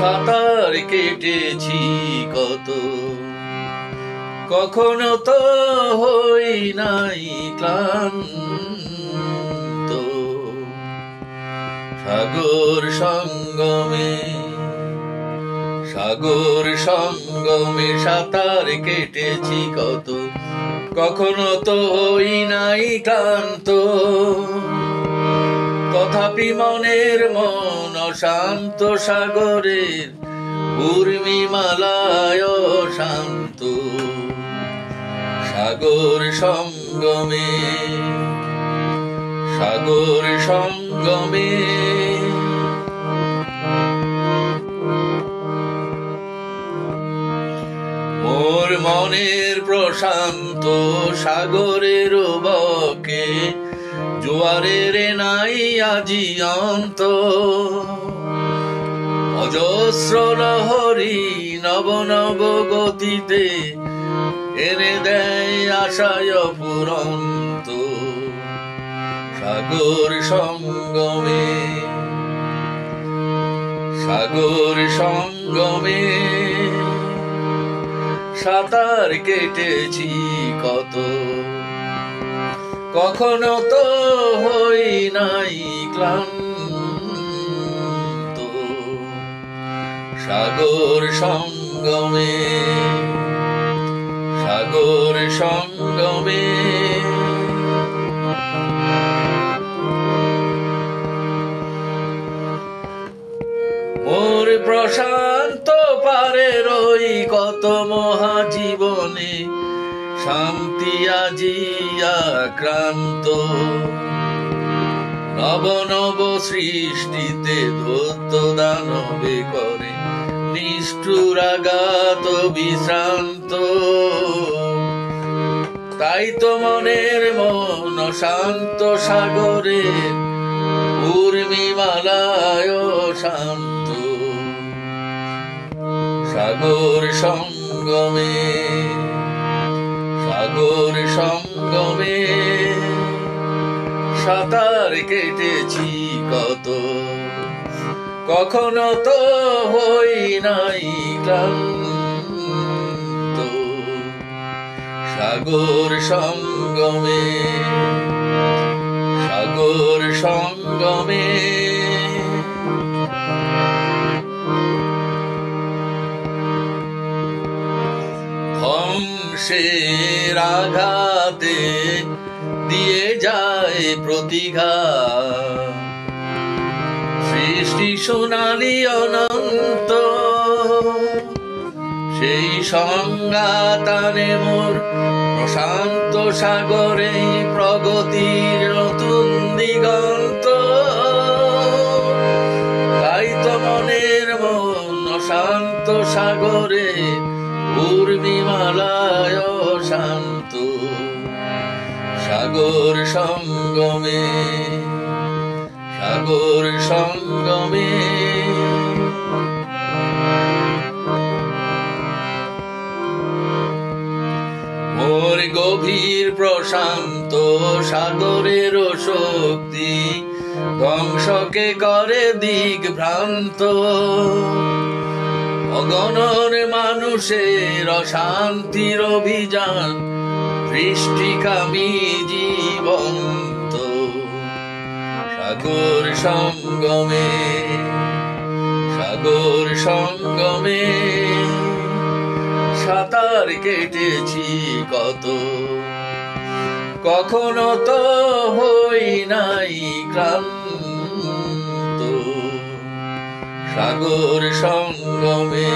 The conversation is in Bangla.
সাঁতার কেটেছি কত, কখনো তো হই নাই ক্লান্ত। সাগর সঙ্গমে সাঁতার কেটেছি কত, কখনো তো হই নাই ক্লান্ত। তথাপি মনের মন অশান্ত, সাগরের উর্মিমালায় শান্ত। সাগর সঙ্গমে মোর মনের প্রশান্ত সাগরের বকে জোয়ারের নাই আজি অন্ত। অজস্র লহরী নব নব গতিতে এনে দেয় আশায় ফুরন্ত। সাগর সঙ্গমে সাঁতার কেটেছি কত, কখনো তো হই নাই ক্লান্ত। সাগর সঙ্গমে মোর প্রশান্ত পারে রই কত মহাজীবনে শান্তি আজি আক্রান্ত। নব নব সৃষ্টিতে দৈত্য দানবে করে নিষ্ঠুর আঘাত বিশ্রান্ত। তাই তো মনের মন শান্ত, সাগরের উর্মিমালায় শান্ত। সাগর সঙ্গমে সাঁতার কেটেছি কত, কখনো তো হই নাই ক্লান্ত। সাগর সঙ্গমে ধ্বংসের আঘাতে দিয়ে যায় প্রতিঘাত, সৃষ্টি সোনালি অনন্ত। সেই সংঘাতানে মোর প্রশান্ত সাগরে প্রগতির নতুন দিগন্ত। তাই তো মনের মন অশান্ত, সাগরে উর্মিমালায় শান্ত। সাগর সঙ্গমে মোর গভীর প্রশান্ত সাগরের শক্তি ধ্বংসকে করে দিক ভ্রান্ত। অগণন মানুষের অশান্তির অভিযান সৃষ্টিকামী জীবন্ত। সাগর সঙ্গমে সাঁতার কেটেছি কত, কখনো তো হই নাই ক্লান্ত। সাগর সঙ্গমে